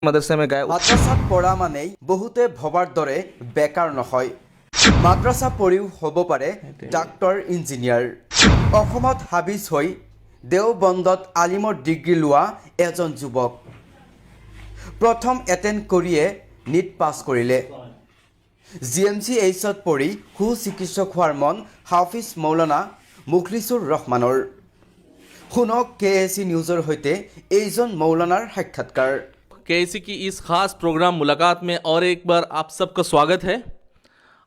মাদ্রাসা में गए। মাদ্রাসাত পঢ়া মানেই বহুতে ভবাৰ দৰে বেকাৰ নহয়। মাদ্ৰাসা পঢ়িও হ'ব পাৰে ডাক্তৰ ইঞ্জিনিয়াৰ। অসমত হাবিজ হৈ দেওবন্দত আলিমৰ ডিগ্ৰী লোৱা এজন যুৱক প্ৰথম এটেণ্ড কৰিয়ে নিট পাছ কৰিলে। GMCHত পঢ়ি সুচিকিৎসক হোৱাৰ মন হাফিজ মৌলানা মুখলিছুৰ ৰহমানৰ। শুনক KAC নিউজৰ সৈতে এইজন মৌলানাৰ সাক্ষাৎকাৰ। KAC की इस खास प्रोग्राम मुलाकात में और एक बार आप सबका स्वागत है।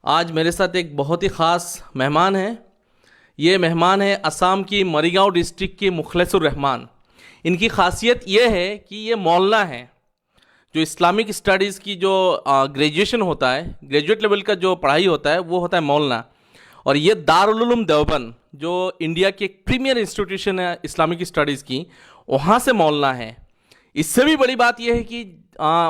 आज मेरे साथ एक बहुत ही ख़ास मेहमान है। ये मेहमान है असम की मरीगांव डिस्ट्रिक्ट के मुखलिसुर रहमान। इनकी खासियत ये है कि ये मौलाना है। जो इस्लामिक स्टडीज़ की जो ग्रेजुएशन होता है, ग्रेजुएट लेवल का जो पढ़ाई होता है वो होता है मौलाना। और ये दारुल उलूम देवबंद जो इंडिया की एक प्रीमियर इंस्टीट्यूशन है इस्लामिक स्टडीज़ की, वहाँ से मौलाना है। इससे भी बड़ी बात यह है कि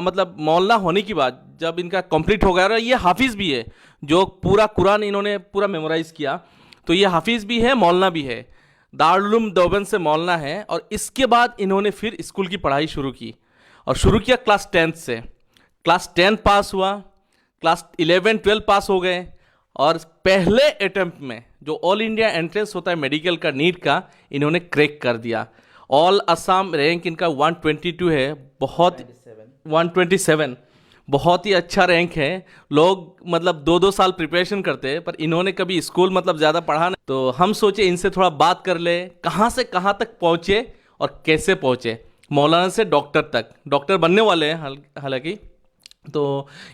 मतलब मौलाना होने की बाद जब इनका कंप्लीट हो गया, और ये हाफिज़ भी है, जो पूरा कुरान इन्होंने पूरा मेमोराइज़ किया, तो ये हाफिज़ भी है, मौलाना भी है। दारुल उलूम देवबंद से मौलाना है। और इसके बाद इन्होंने फिर स्कूल की पढ़ाई शुरू की, और शुरू किया क्लास 10 से। क्लास 10 पास हुआ, क्लास 11 12 पास हो गए, और पहले अटेम्प्ट में जो ऑल इंडिया एंट्रेंस होता है मेडिकल का, नीट का, इन्होंने क्रैक कर दिया। ऑल असम रैंक इनका 122 है, बहुत 127 बहुत ही अच्छा रैंक है। लोग मतलब 2-2 साल प्रिपरेशन करते हैं, पर इन्होंने कभी स्कूल मतलब ज़्यादा पढ़ा नहीं। तो हम सोचे इनसे थोड़ा बात कर ले, कहाँ से कहाँ तक पहुँचे और कैसे पहुँचे। मौलाना से डॉक्टर तक, डॉक्टर बनने वाले हैं हालांकि। तो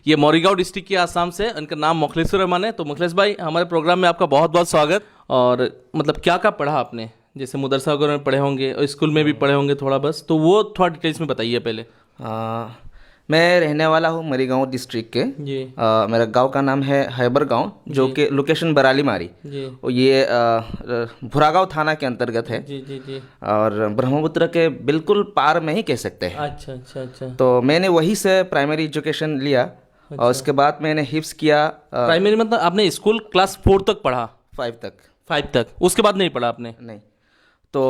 ये मरीगांव डिस्ट्रिक्ट के आसाम से, इनका नाम मुखलिसुर रहमान है। तो मुखलिस भाई, हमारे प्रोग्राम में आपका बहुत बहुत स्वागत। और मतलब क्या क्या पढ़ा आपने, जैसे मदरसा वगैरह में पढ़े होंगे और स्कूल में भी पढ़े होंगे थोड़ा, बस तो वो थोड़ा डिटेल्स में बताइए पहले। मैं रहने वाला हूँ मरीगांव डिस्ट्रिक्ट के जी। मेरा गांव का नाम है हैबर गांव, जो कि लोकेशन बराली मारी जी। और ये भुरागांव थाना के अंतर्गत है। जी जी जी। और ब्रह्मपुत्र के बिल्कुल पार में ही कह सकते हैं। अच्छा अच्छा अच्छा। तो मैंने वहीं से प्राइमरी एजुकेशन लिया। और उसके बाद मैंने हिफ्स किया। प्राइमरी मतलब आपने स्कूल क्लास 4 तक पढ़ा? 5 तक। 5 तक, उसके बाद नहीं पढ़ा आपने? नहीं। तो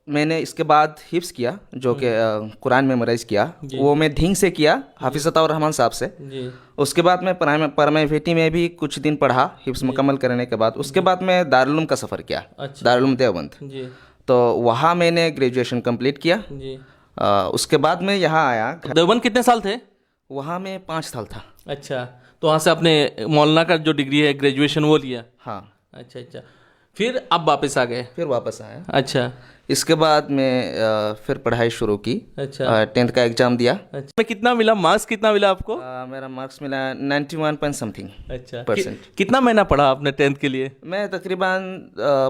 मैंने इसके बाद हिफ्स किया, जो कि कुरान मेमोराइज किया, वो मैं ढंग से किया हाफिज़ अताउर रहमान साहब से। जी। उसके बाद मैं प्राइमरी में भी कुछ दिन पढ़ा हिफ्स मुकम्मल करने के बाद। उसके बाद मैं दारुल उलूम का सफ़र किया। अच्छा। दारुल उलूम देवबंद। जी। तो वहाँ मैंने ग्रेजुएशन कंप्लीट किया। जी। उसके बाद मैं यहाँ आया। देवबंद कितने साल थे? वहाँ मैं 5 साल था। अच्छा, तो वहाँ से आपने मौलाना का जो डिग्री है ग्रेजुएशन वो लिया? हाँ। अच्छा अच्छा। फिर अब वापस आ गए? फिर वापस आया। अच्छा। इसके बाद मैं फिर पढ़ाई शुरू की। अच्छा। 10th का एग्ज़ाम दिया। अच्छा, में कितना मिला, मार्क्स कितना मिला आपको? मेरा मार्क्स मिला 91 पॉइंट समथिंग। अच्छा। परसेंट। कितना महीना पढ़ा आपने 10th के लिए? मैं तकरीबन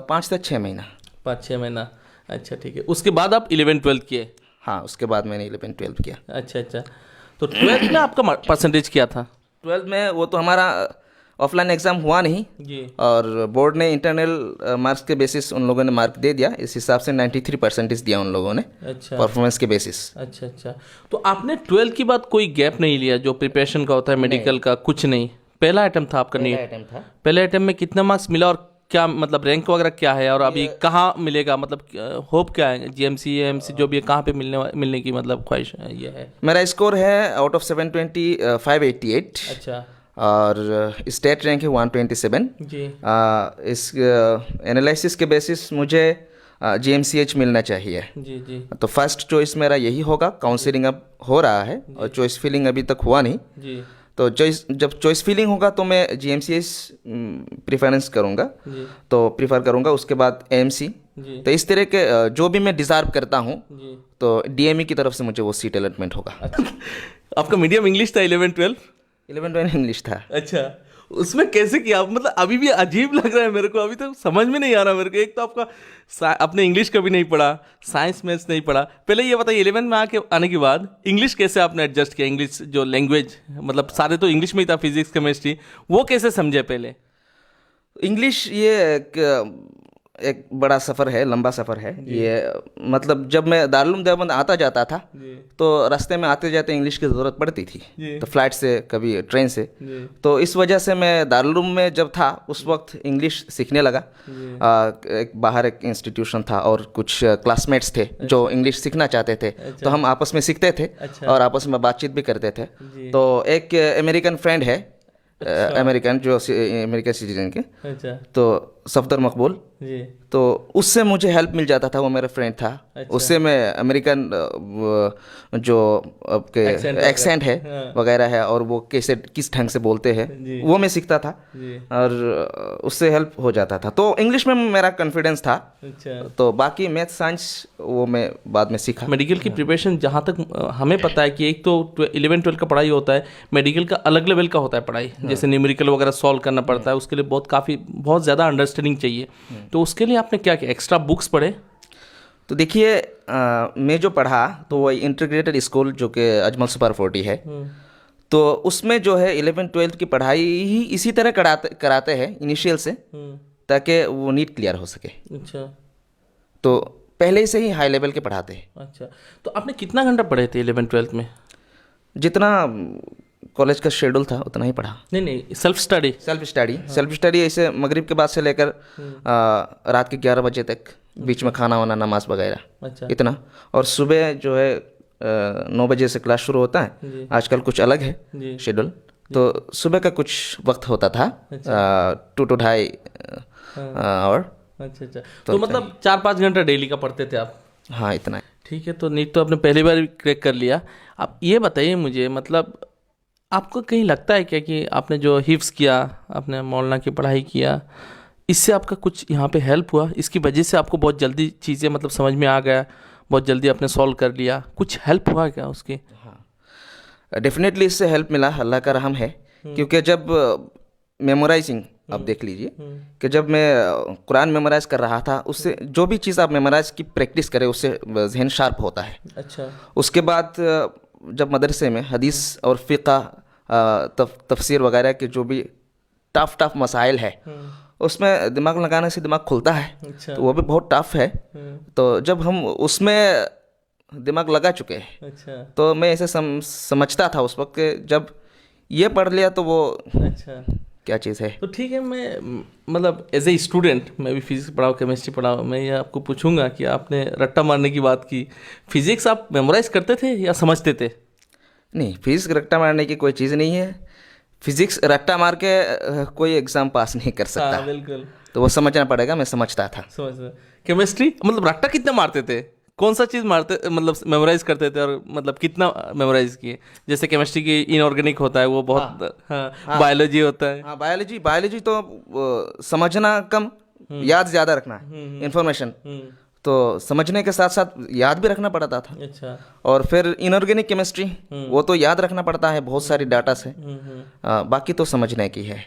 5 से 6 महीना। 5-6 महीना। अच्छा ठीक है। उसके बाद आप 11-12 किए? हाँ, उसके बाद मैंने 11-12 किया। अच्छा अच्छा। तो 12th में आपका परसेंटेज क्या था? 12th में वो तो हमारा ऑफलाइन एग्ज़ाम हुआ नहीं जी। और बोर्ड ने इंटरनल मार्क्स के बेसिस उन लोगों ने मार्क दे दिया। इस हिसाब से 93% दिया उन लोगों ने। अच्छा। परफॉर्मेंस के बेसिस। अच्छा अच्छा। तो आपने 12th की बाद कोई गैप नहीं लिया जो प्रिपरेशन का होता है मेडिकल का? कुछ नहीं, पहला अटेम्प्ट था आपका? नहीं, अटेम्प्ट था। पहले अटेम्प्ट में कितना मार्क्स मिला और क्या मतलब रैंक वगैरह क्या है, और अभी कहाँ मिलेगा, मतलब होप क्या है? GMC AMC जो भी है, कहाँ पे मिलने की मतलब ख्वाहिश ये है? मेरा स्कोर है आउट ऑफ 720 588। अच्छा। और स्टेट रैंक है 127। जी। इस एनालिसिस के बेसिस मुझे GMCH मिलना चाहिए। जी जी। तो फर्स्ट चॉइस मेरा यही होगा। काउंसलिंग अब हो रहा है और चॉइस फिलिंग अभी तक हुआ नहीं। जी। तो जब चॉइस फिलिंग होगा तो मैं GMCH प्रेफरेंस करूँगा। तो प्रीफर करूँगा। उसके बाद AMC। तो इस तरह के जो भी मैं डिज़र्व करता हूँ, तो DME की तरफ से मुझे वो सीट अलॉटमेंट होगा। अच्छा। आपका मीडियम इंग्लिश था 11-12? 11-12 इंग्लिश था। अच्छा, उसमें कैसे किया आप? मतलब अभी भी अजीब लग रहा है मेरे को, अभी तो समझ में नहीं आ रहा मेरे को। एक तो आपका आपने इंग्लिश कभी नहीं पढ़ा, साइंस मैथ्स नहीं पढ़ा। पहले ये बताइए 11 में आने के बाद इंग्लिश कैसे आपने एडजस्ट किया? इंग्लिश जो लैंग्वेज, मतलब सारे तो इंग्लिश में ही था, फिजिक्स केमिस्ट्री, वो कैसे समझे पहले? इंग्लिश ये एक बड़ा सफ़र है, लंबा सफ़र है ये। मतलब जब मैं दारुल उलूम देवबंद आता जाता था तो रास्ते में आते जाते इंग्लिश की ज़रूरत पड़ती थी, तो फ्लाइट से कभी ट्रेन से। तो इस वजह से मैं दारुल उलूम में जब था उस वक्त इंग्लिश सीखने लगा। एक बाहर एक इंस्टीट्यूशन था और कुछ क्लासमेट्स थे जो इंग्लिश सीखना चाहते थे, तो हम आपस में सीखते थे और आपस में बातचीत भी करते थे। तो एक अमेरिकन फ्रेंड है, अमेरिकन जो अमेरिकन सिटीजन के, तो सफदर मकबूल, तो उससे मुझे हेल्प मिल जाता था। वो मेरा फ्रेंड था, उससे मैं अमेरिकन जो आपके एक्सेंट है वगैरह है और वो कैसे किस ढंग से बोलते हैं वो मैं सीखता था और उससे हेल्प हो जाता था। तो इंग्लिश में मेरा कॉन्फिडेंस था। तो बाकी मैथ साइंस वो मैं बाद में सीखा। मेडिकल की प्रिपरेशन जहाँ तक हमें पता है कि एक तो 11-12 का पढ़ाई होता है, मेडिकल का अलग लेवल का होता है पढ़ाई, जैसे न्यूमेरिकल वगैरह सॉल्व करना पड़ता है, उसके लिए बहुत ज़्यादा अंडरस्टैंडिंग चाहिए। तो उसके लिए आपने क्या किया, एक्स्ट्रा बुक्स पढ़े? तो देखिए मैं जो पढ़ा तो वो इंटीग्रेटेड स्कूल जो कि अजमल सुपर 40 है, तो उसमें जो है 11-12 की पढ़ाई ही इसी तरह कराते हैं इनिशियल से, ताकि वो नीट क्लियर हो सके। अच्छा, तो पहले से ही हाई लेवल के पढ़ाते हैं। अच्छा, तो आपने कितना घंटा पढ़े थे 11-12 में? जितना कॉलेज का शेड्यूल था उतना ही पढ़ा। नहीं, सेल्फ स्टडी ऐसे मगरिब के बाद से लेकर रात के 11 बजे तक, बीच में खाना वाना नमाज वगैरह। अच्छा, इतना। और सुबह जो है 9 बजे से क्लास शुरू होता है। आजकल कुछ अलग है शेड्यूल, तो सुबह का कुछ वक्त होता था 2 to 2.5 आवर। अच्छा, तो मतलब 4-5 घंटा डेली का पढ़ते थे आप? हाँ, इतना है। ठीक है, तो नीट तो आपने पहली बार क्रैक कर लिया। आप ये बताइए मुझे, मतलब आपको कहीं लगता है क्या कि आपने जो हिफ्स किया, आपने मौलाना की पढ़ाई किया, इससे आपका कुछ यहाँ पे हेल्प हुआ? इसकी वजह से आपको बहुत जल्दी चीज़ें मतलब समझ में आ गया, बहुत जल्दी आपने सॉल्व कर लिया, कुछ हेल्प हुआ क्या उसकी? हाँ, डेफिनेटली इससे हेल्प मिला, अल्लाह का रहम है। क्योंकि जब मेमोराइजिंग आप देख लीजिए कि जब मैं कुरान मेमोराइज कर रहा था, उससे जो भी चीज़ आप मेमोराइज की प्रैक्टिस करें उससे जहन शार्प होता है। अच्छा, उसके उसके बाद जब मदरसे में हदीस और फ़िक़ा तफसीर वगैरह के जो भी टफ मसाइल है उसमें दिमाग लगाने से दिमाग खुलता है। अच्छा, तो वो भी बहुत टफ है। तो जब हम उसमें दिमाग लगा चुके हैं, अच्छा, तो मैं ऐसे समझता था उस वक्त कि जब ये पढ़ लिया तो वो अच्छा, क्या चीज़ है। तो ठीक है, मैं मतलब एज ए स्टूडेंट, मैं भी फिजिक्स पढ़ाऊँ, केमिस्ट्री पढ़ाऊँ, मैं ये आपको पूछूंगा कि आपने रट्टा मारने की बात की, फिजिक्स आप मेमोराइज करते थे या समझते थे? नहीं, फिजिक्स रट्टा मारने की कोई चीज़ नहीं है। फिजिक्स रट्टा मार के कोई एग्ज़ाम पास नहीं कर सकता। हाँ, बिल्कुल। तो वो समझना पड़ेगा, मैं समझता था। समझ। केमिस्ट्री मतलब रट्टा कितना मारते थे, कौन सा चीज़ मारते मतलब मेमोराइज करते थे, और मतलब कितना मेमोराइज किए? जैसे केमिस्ट्री की इनऑर्गेनिक होता है वो बहुत, हाँ, बायोलॉजी होता है। हाँ, बायोलॉजी तो समझना कम, याद ज़्यादा रखना है इंफॉर्मेशन। तो समझने के साथ साथ याद भी रखना पड़ता था। अच्छा, और फिर इनऑर्गेनिक केमिस्ट्री वो तो याद रखना पड़ता है बहुत सारी डाटा से। बाकी तो समझने की है।